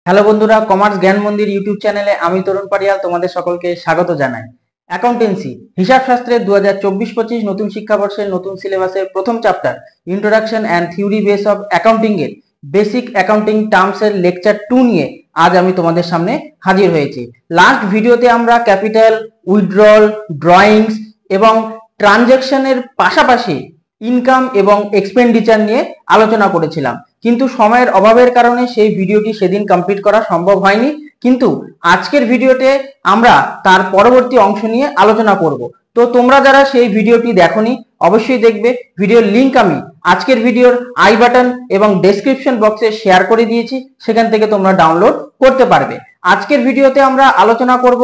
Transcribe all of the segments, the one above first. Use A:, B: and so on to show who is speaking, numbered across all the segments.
A: Hello বন্ধুরা, commerce জ্ঞান মন্দির ইউটিউব চ্যানেলে আমি তরুণ পারিয়াল তোমাদের সকলকে স্বাগত জানাই। অ্যাকাউন্টেন্সি হিসাব শাস্ত্রের 2024-25 নতুন শিক্ষাবর্ষের নতুন সিলেবাসের প্রথম chapter introduction and theory base of accounting এর বেসিক অ্যাকাউন্টিং টার্মস এর লেকচার 2 নিয়ে আজ আমি তোমাদের সামনে হাজির হয়েছি। লাস্ট ভিডিওতে আমরা ক্যাপিটাল, উইথড্রল, ড্রয়িংস এবং ট্রানজ্যাকশনের পাশাপাশি ইনকাম এবং এক্সপেন্ডিচার নিয়ে আলোচনা করেছিলাম, কিন্তু সময়ের অভাবের কারণে সেই ভিডিওটি সেদিন কমপ্লিট করা সম্ভব হয়নি। কিন্তু আজকের ভিডিওতে আমরা তার পরবর্তী অংশ নিয়ে আলোচনা করব। তো তোমরা যারা সেই ভিডিওটি দেখোনি অবশ্যই দেখবে। ভিডিওর লিংক আমি আজকের ভিডিওর আই বাটন এবং ডেসক্রিপশন বক্সে শেয়ার করে দিয়েছি, সেখান থেকে তোমরা ডাউনলোড করতে পারবে। আজকের ভিডিওতে আমরা আলোচনা করব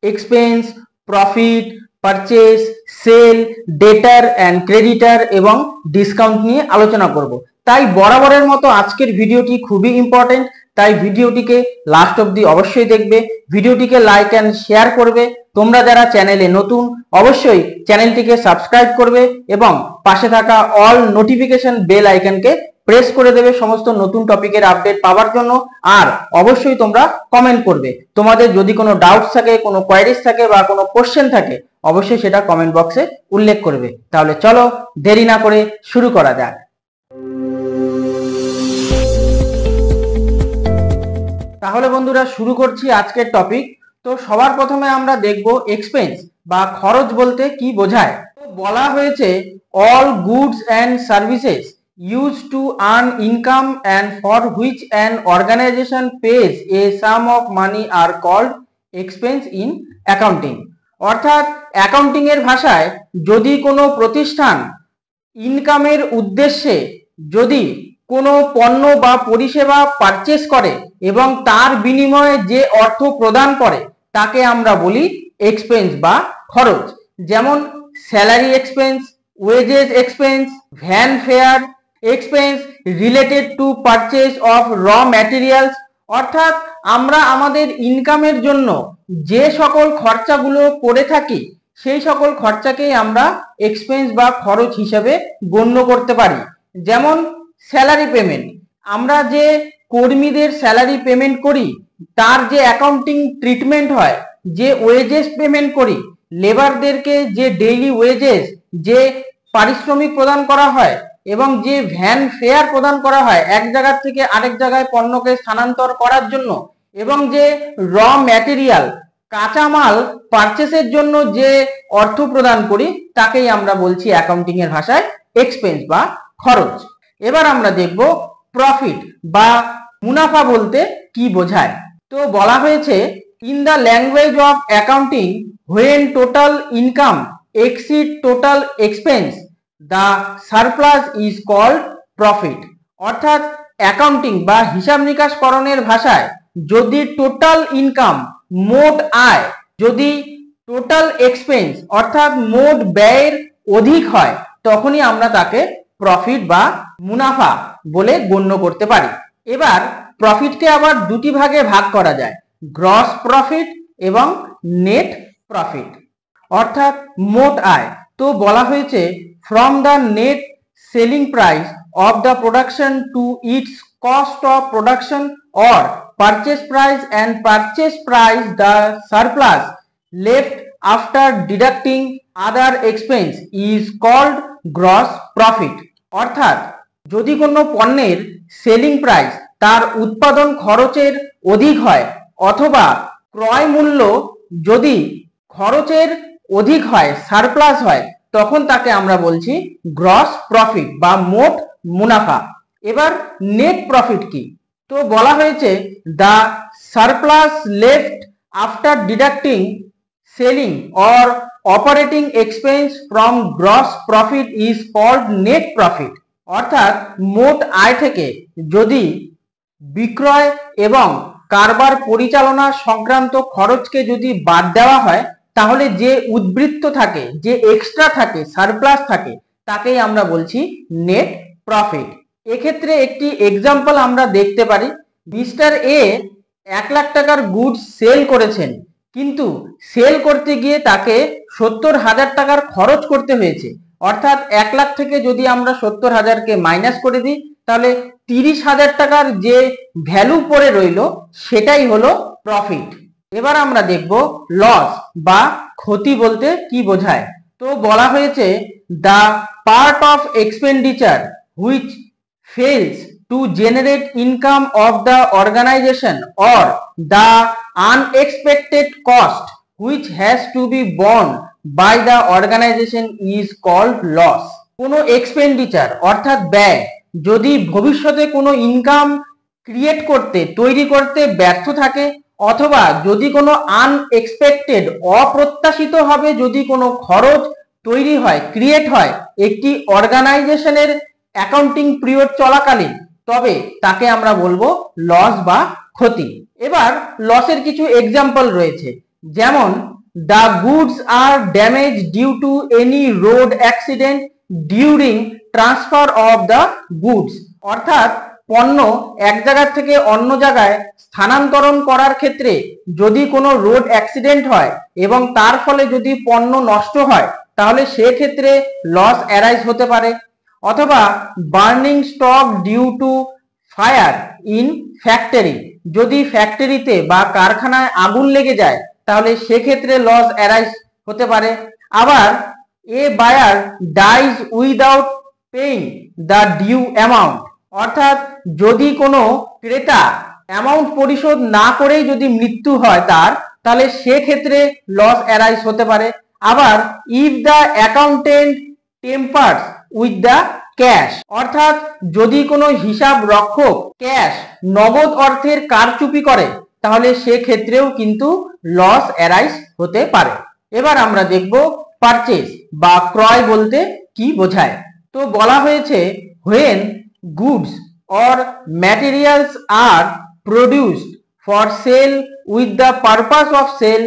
A: এক্সপেন্স, প্রফিট, পারচেজ, সেল, ডেটার অ্যান্ড ক্রেডিটার এবং ডিসকাউন্ট নিয়ে আলোচনা করব। তাই বরাবরের মতো আজকের ভিডিওটি খুবই ইম্পর্টেন্ট, তাই ভিডিওটিকে লাস্ট অবধি অবশ্যই দেখবে। ভিডিওটিকে লাইক অ্যান্ড শেয়ার করবে। তোমরা যারা চ্যানেলে নতুন অবশ্যই চ্যানেলটিকে সাবস্ক্রাইব করবে এবং পাশে থাকা অল নোটিফিকেশন বেল আইকনকে প্রেস করে দেবে সমস্ত নতুন টপিকের আপডেট পাওয়ার জন্য। আর অবশ্যই তোমরা কমেন্ট করবে। তোমাদের যদি কোনো ডাউটস থাকে, কোনো কোয়ারিজ থাকে বা কোনো কোশ্চেন থাকে, অবশ্যই সেটা কমেন্ট বক্সে উল্লেখ করবে। তাহলে চলো দেরি না করে শুরু করা যাক। তাহলে বন্ধুরা শুরু করছি আজকের টপিক। তো সবার প্রথমে আমরা দেখব এক্সপেন্স বা খরচ বলতে কি বোঝায়। বলা হয়েছে all goods and services used to earn income and for which an organization pays a sum of money are called expense in accounting। অর্থাৎ অ্যাকাউন্টিং এর ভাষায় যদি কোনো প্রতিষ্ঠান ইনকামের উদ্দেশ্যে যদি কোনো পণ্য বা পরিষেবা পারচেজ করে এবং তার বিনিময়ে যে অর্থ প্রদান করে তাকে আমরা বলি এক্সপেন্স বা খরচ। যেমন salary expense, wages expense, van fare expense related to purchase of raw materials. অর্থাৎ আমরা আমাদের ইনকামের জন্য যে সকল খরচাগুলো করে থাকি সেই সকল খরচাকেই আমরা এক্সপেন্স বা খরচ হিসেবে গণ্য করতে পারি। যেমন স্যালারি পেমেন্ট, আমরা যে কর্মীদের স্যালারি পেমেন্ট করি তার যে অ্যাকাউন্টিং ট্রিটমেন্ট হয়, যে ওয়েজেস পেমেন্ট করি লেবারদেরকে, যে ডেইলি ওয়েজেস, যে পারিশ্রমিক প্রদান করা হয় এবং যে ভ্যান ফেয়ার প্রদান করা হয় এক জায়গা থেকে আরেক জায়গায় পণ্যকে স্থানান্তর করার জন্য, এবং যে র ম্যাটেরিয়াল কাঁচামাল পারচেসের জন্য যে অর্থ প্রদান করি তাকেই আমরা বলছি অ্যাকাউন্টিং এর ভাষায় এক্সপেন্স বা খরচ। এবার আমরা দেখব প্রফিট বা মুনাফা বলতে কি বোঝায়। তো বলা হয়েছে in the language of accounting when total income exceed total expense the surplus is called profit. অর্থাৎ অ্যাকাউন্টিং বা হিসাব নিকাশ করণের ভাষায় যদি টোটাল ইনকাম মোট আয় যদি টোটাল এক্সপেন্স অর্থাৎ মোট ব্যয়ের অধিক হয় তখনই আমরা তাকে প্রফিট বা মুনাফা বলে গণ্য করতে পারি। এবার প্রফিটকে আবার দুটি ভাগে ভাগ করা যায়, গ্রস প্রফিট এবং নেট প্রফিট অর্থাৎ মোট আয়। তো বলা হয়েছে from the net selling price of the production to its cost of production or purchase price and purchase price the surplus left after deducting other expense is called gross profit। অর্থাৎ যদি কোনো পণ্যের সেলিং প্রাইস তার উৎপাদন খরচের অধিক হয় অথবা ক্রয় মূল্য যদি খরচের অধিক হয়, সারপ্লাস হয়, তখন তাকে আমরা বলছি গ্রস প্রফিট বা মোট মুনাফা। এবার নেট প্রফিট কি? তো বলা হয়েছে the surplus left after deducting selling or operating expense from gross profit is called net profit. অর্থাৎ মোট আয় থেকে যদি বিক্রয় এবং কারবার পরিচালনা সংক্রান্ত খরচকে যদি বাদ দেওয়া হয় তাহলে যে উদ্বৃত্ত থাকে, যে এক্সট্রা থাকে, সারপ্লাস থাকে, তাকেই আমরা বলছি নেট প্রফিট। এক্ষেত্রে একটি এক্সাম্পল আমরা দেখতে পারি। মিস্টার এ 1 লাখ টাকার গুডস সেল করেছেন, কিন্তু সেল করতে গিয়ে তাকে 70,000 টাকার খরচ করতে হয়েছে। অর্থাৎ 1 লাখ থেকে যদি আমরা 70,000কে মাইনাস করে দিই তাহলে 30,000 টাকার যে ভ্যালু পড়ে রইল সেটাই হলো প্রফিট। এবার আমরা দেখব লস বা ক্ষতি বলতে কি বোঝায়। তো বলা হয়েছে the part of expenditure which fails to generate income of the organization or the unexpected cost which has to be borne by the organization is called loss। কোনো এক্সপেন্ডিচার অর্থাৎ ব্যয় যদি ভবিষ্যতে কোনো ইনকাম ক্রিয়েট করতে তৈরি করতে ব্যর্থ থাকে, অথবা যদি কোনো আনএক্সপেক্টেড অপ্রত্যাশিতভাবে যদি কোনো খরচ তৈরি হয় ক্রিয়েট হয় একটি অর্গানাইজেশনের অ্যাকাউন্টিং পিরিয়ড চলাকালীন, তবে তাকে আমরা বলবো লস বা ক্ষতি। এবার লসের কিছু এক্সাম্পল রয়েছে, যেমন the goods are damage due to any road accident during transfer of the goods, অর্থাৎ পণ্য এক জায়গা থেকে অন্য জায়গায় স্থানান্তরণ করার ক্ষেত্রে যদি কোনো রোড অ্যাক্সিডেন্ট হয় এবং তার ফলে যদি পণ্য নষ্ট হয় তাহলে সেক্ষেত্রে লস অ্যারাইজ হতে পারে। অথবা burning stock due to fire in factory, যদি ফ্যাক্টরিতে বা কারখানায় আগুন লেগে যায় তাহলে সেক্ষেত্রে লস অ্যারাইজ হতে পারে। আবার a buyer dies without paying the due amount, অর্থাৎ যদি কোনো ক্রেতা অ্যামাউন্ট পরিশোধ না করেই যদি মৃত্যু হয় তার, তাহলে সেক্ষেত্রে লস অ্যারাইজ হতে পারে। আবার if the accountant tampers with the cash, অর্থাৎ যদি কোনো হিসাব রক্ষক ক্যাশ নগদ অর্থের কারচুপি করে তাহলে সেক্ষেত্রেও কিন্তু লস অ্যারাইজ হতে পারে। এবার আমরা দেখব পারচেজ বা ক্রয় বলতে কি বোঝায়। তো বলা হয়েছে when goods or materials are produced for sale with the purpose of sale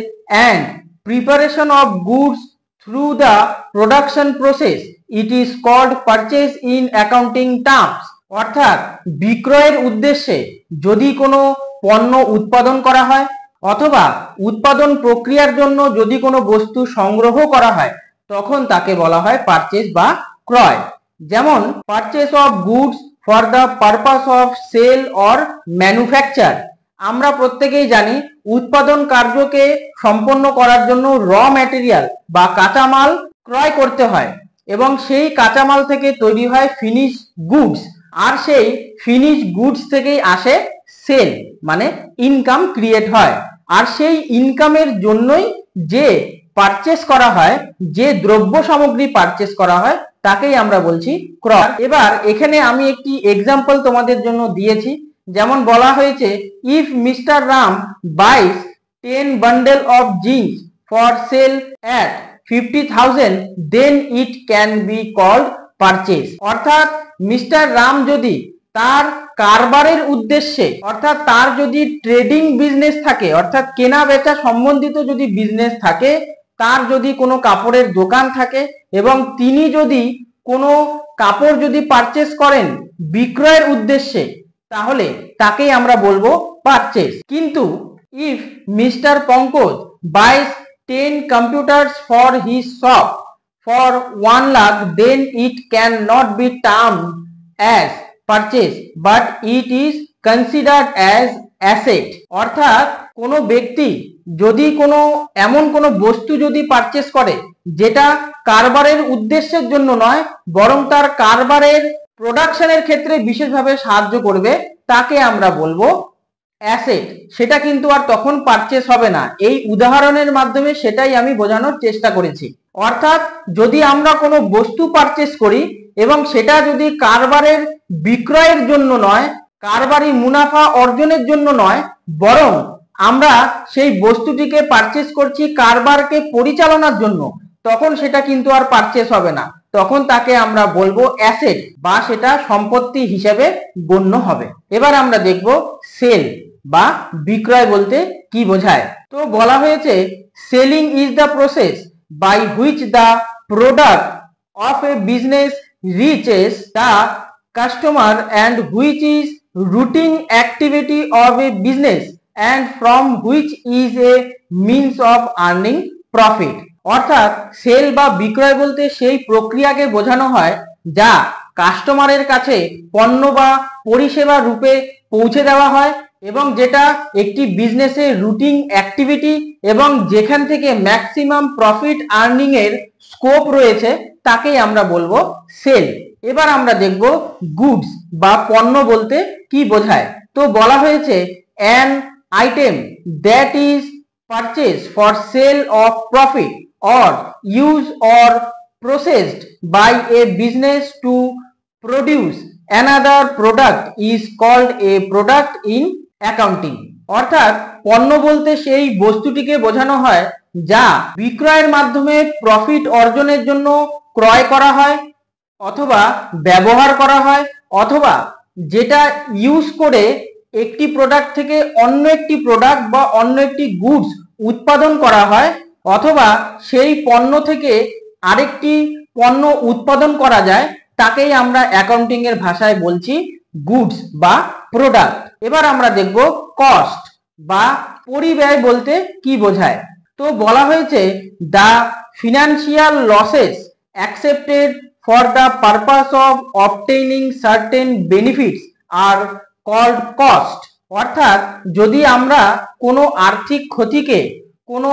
A: and preparation of goods through the production process, it is called purchase in accounting terms। অর্থাৎ বিক্রয়ের উদ্দেশ্যে যদি কোনো পণ্য উৎপাদন করা হয় অথবা উৎপাদন প্রক্রিয়ার জন্য যদি কোনো বস্তু সংগ্রহ করা হয় তখন তাকে বলা হয় পারচেজ বা ক্রয়। যেমন purchase of goods for the purpose of sale or manufacture, আমরা প্রত্যেকেই জানি উৎপাদন কার্যকে সম্পন্ন করার জন্য র ম্যাটেরিয়াল বা কাঁচামাল ক্রয় করতে হয় এবং সেই কাঁচামাল থেকে তৈরি হয় ফিনিশ গুডস, আর সেই ফিনিশ গুডস থেকেই আসে সেল মানে ইনকাম ক্রিয়েট হয়। আর সেই ইনকামের জন্যই যে পারচেস করা হয়, যে দ্রব্য সামগ্রী পারচেস করা হয় তাকেই আমরা বলছি ক্রয়। এবার এখানে আমি একটি এক্সাম্পল তোমাদের জন্য দিয়েছি, যেমন বলা হয়েছে if mister Ram buys 10 bundle of jeans for sale at 50,000 then it can be called purchase. অর্থাৎ মিস্টার রাম যদি তার কারবারের উদ্দেশ্যে, অর্থাৎ তার যদি ট্রেডিং বিজনেস থাকে, অর্থাৎ কেনা বেচা সম্বন্ধিত যদি বিজনেস থাকে, তার যদি কোনো কাপড়ের দোকান থাকে এবং তিনি যদি কোনো কাপড় যদি পারচেস করেন বিক্রয়ের উদ্দেশ্যে, তাহলে তাকেই আমরা বলবো পারচেস। কিন্তু if mister Pankaj buys 10 computers for his shop for 1 lakh then it can not be termed as purchase but it is considered as asset। অর্থাৎ কোনো ব্যক্তি যদি কোনো এমন কোনো বস্তু যদি পারচেস করে যেটা কারবারের উদ্দেশ্যের জন্য নয় বরং তার কারবারের প্রোডাকশনের ক্ষেত্রে বিশেষভাবে সাহায্য করবে, তাকে আমরা বলবো অ্যাসেট। সেটা কিন্তু আর তখন পারচেস হবে না। এই উদাহরণের মাধ্যমে সেটাই আমি বোঝানোর চেষ্টা করেছি। অর্থাৎ যদি আমরা কোনো বস্তু পারচেস করি এবং সেটা যদি কারবারের বিক্রয়ের জন্য নয়, কারবারি মুনাফা অর্জনের জন্য নয়, বরং আমরা সেই বস্তুটিকে পারচেস করছি কারবারকে পরিচালনার জন্য, তখন সেটা কিন্তু আর পারচেস হবে না, তখন তাকে আমরা বলবো অ্যাসেট বা সেটা সম্পত্তি হিসেবে গণ্য হবে। এবার আমরা দেখব সেল বা বিক্রয় বলতে কি বোঝায়। তো বলা হয়েছে selling is the process by which the product of a business reaches the customer and which is routine activity of a business and from which is a means of earning profit। অর্থাৎ sell বা বিক্রয় বলতে সেই প্রক্রিয়াকে বোঝানো হয় যা কাস্টমারের কাছে পণ্য বা পরিষেবা রূপে পৌঁছে দেওয়া হয় এবং যেটা একটি বিজনেসের রুটিন অ্যাক্টিভিটি এবং যেখান থেকে ম্যাক্সিমাম প্রফিট আর্নিং এর স্কোপ রয়েছে তাকেই আমরা বলবো সেল। এবার আমরা দেখব গুডস বা পণ্য বলতে কি বোঝায়। তো বলা হয়েছে an item that is purchase for sale of profit or use or processed by a business to produce another product is called a product in accounting। অর্থাৎ পণ্য বলতে সেই বস্তুটিকে বোঝানো হয় যা বিক্রয়ের মাধ্যমে প্রফিট অর্জনের জন্য ক্রয় করা হয় অথবা ব্যবহার করা হয় অথবা যেটা ইউজ করে একটি প্রোডাক্ট থেকে অন্য একটি প্রোডাক্ট বা অন্য একটি গুডস উৎপাদন করা হয় অথবা সেই পণ্য থেকে আরেকটি পণ্য উৎপাদন করা যায়, তাকেই আমরা অ্যাকাউন্টিং এর ভাষায় বলছি গুডস বা প্রোডাক্ট। এবার আমরা দেখব কস্ট বা পরিব্যয় বলতে কি বোঝায়। তো বলা হয়েছে the financial losses accepted for the purpose of obtaining certain benefits are called cost. অর্থাৎ যদি আমরা কোনো আর্থিক ক্ষতিকে কোনো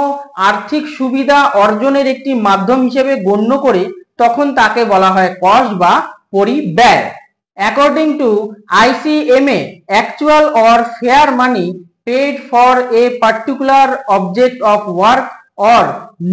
A: আর্থিক সুবিধা অর্জনের একটি মাধ্যম হিসেবে গণ্য করি তখন তাকে বলা হয় কস্ট বা পরিব্যয়। According to ICMA actual or fair money paid for a particular object of work or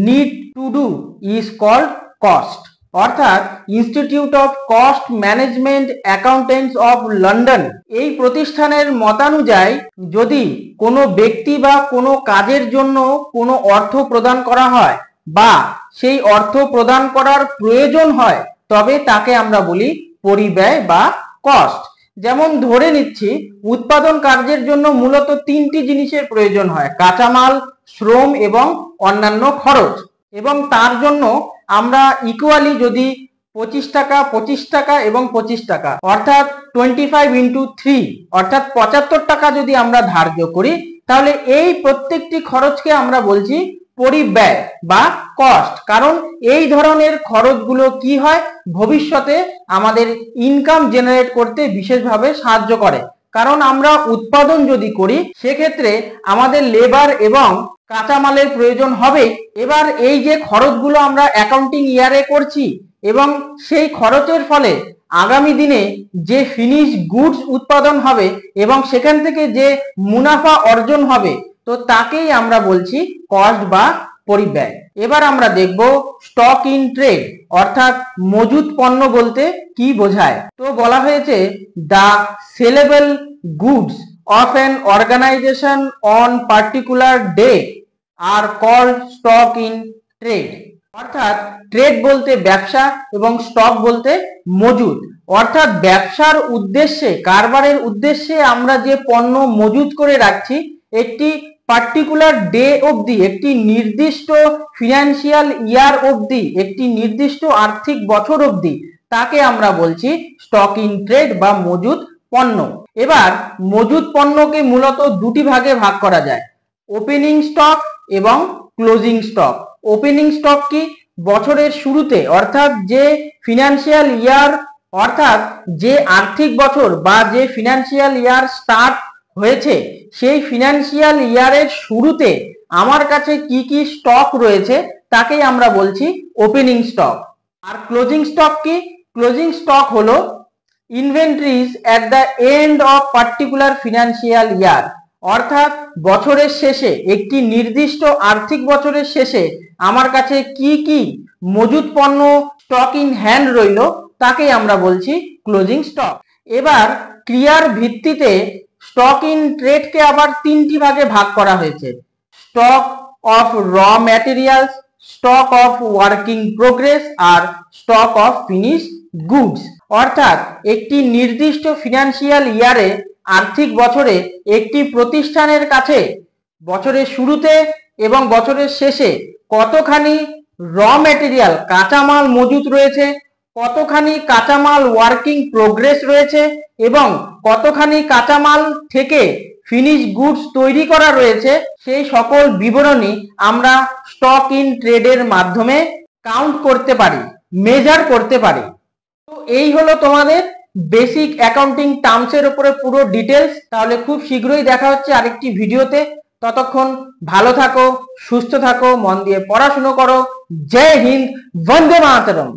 A: need to do is called cost. অর্থাৎ institute of cost management accountants of London এই প্রতিষ্ঠানের মতানুযায়ী যদি কোনো ব্যক্তি বা কোনো কাজের জন্য কোনো অর্থ প্রদান করা হয় বা সেই অর্থ প্রদান করার প্রয়োজন হয় তবে তাকে আমরা বলি পরিব্যয় বা কস্ট। যেমন ধরে নিচ্ছি উৎপাদন কার্যের জন্য মূলত তিনটি জিনিসের প্রয়োজন হয়, কাঁচামাল, শ্রম এবং অন্যান্য খরচ, এবং তার জন্য আমরা ইকুয়ালি যদি 25 টাকা 25 টাকা এবং 25 টাকা অর্থাৎ 25 × 3 অর্থাৎ 75 টাকা যদি আমরা ধার্য করি তাহলে এই প্রত্যেকটি খরচকে আমরা বলছি পরিব্যয় বা কস্ট। কারণ এই ধরনের খরচগুলো কি হয় ভবিষ্যতে আমাদের ইনকাম জেনারেট করতে বিশেষভাবে সাহায্য করে। কারণ আমরা উৎপাদন যদি করি সেক্ষেত্রে আমাদের লেবার এবং কাঁচামালের প্রয়োজন হবে। এবার এই যে খরচগুলো আমরা অ্যাকাউন্টিং ইয়ারে করছি এবং সেই খরচের ফলে আগামী দিনে যে ফিনিশ গুডস উৎপাদন হবে এবং সেখান থেকে যে মুনাফা অর্জন হবে তো তাকেই আমরা বলছি কস্ট বা পরিব্যয়। এবার আমরা দেখব স্টক ইন ট্রেড অর্থাৎ মজুত পণ্য বলতে কি বোঝায়। তো বলা হয়েছে the saleable goods of an organisation on particular day are called stock in trade. অর্থাৎ ট্রেড বলতে ব্যবসা এবং স্টক বলতে মজুদ। অর্থাৎ ব্যবসার উদ্দেশ্যে কারবারের উদ্দেশ্যে আমরা যে পণ্য মজুদ করে রাখছি একটি পার্টিকুলার ডে অবধি, একটি নির্দিষ্ট ফিনান্সিয়াল ইয়ার অবধি, একটি নির্দিষ্ট আর্থিক বছর অবধি, তাকে আমরা বলছি স্টক ইন ট্রেড বা মজুদ পণ্য। এবার মজুদ পণ্যকে মূলত দুটি ভাগে ভাগ করা যায়, ওপেনিং স্টক এবং ক্লোজিং স্টক। ওপেনিং স্টক কি বছরের শুরুতে অর্থাৎ যে ফিনান্সিয়াল ইয়ার অর্থাৎ যে আর্থিক বছর বা যে ফিনান্সিয়াল ইয়ার স্টার্ট হয়েছে সেই ফিনান্সিয়াল ইয়ারের শুরুতে আমার কাছে কি কি স্টক রয়েছে তাকেই আমরা বলছি ওপেনিং স্টক। আর ক্লোজিং স্টক কি? ক্লোজিং স্টক হলো inventories at the end of particular financial year. অর্থাৎ বছরের শেষে একটি নির্দিষ্ট আর্থিক বছরের শেষে আমার কাছে কি কি মজুদ পণ্য স্টক ইন হ্যান্ড রইল তাকেই আমরা বলছি ক্লোজিং স্টক। এবার ক্রিয়ার ভিত্তিতে স্টক ইন ট্রেডকে আবার তিনটি ভাগে ভাগ করা হয়েছে, stock of raw materials, stock of working progress আর স্টক অফ ফিনিশ গুডস। অর্থাৎ একটি নির্দিষ্ট ফিনান্সিয়াল ইয়ারে আর্থিক বছরে একটি প্রতিষ্ঠানের কাছে বছরের শুরুতে এবং বছরের শেষে কতখানি র ম্যাটেরিয়াল কাঁচামাল মজুত রয়েছে, কতখানি কাঁচামাল ওয়ার্কিং প্রোগ্রেস রয়েছে এবং কতখানি কাঁচামাল থেকে ফিনিশ গুডস তৈরি করা রয়েছে, সেই সকল বিবরণী আমরা স্টক ইন ট্রেডের মাধ্যমে কাউন্ট করতে পারি, মেজার করতে পারি। তো এই হলো তোমাদের বেসিক অ্যাকাউন্টিং টার্মসের উপরে পুরো ডিটেলস। তাহলে খুব শীঘ্রই দেখা হচ্ছে আরেকটি ভিডিওতে। ততক্ষণ ভালো থাকো, সুস্থ থাকো, মন দিয়ে পড়াশুনো করো। জয় হিন্দ, বন্দে মাতরম।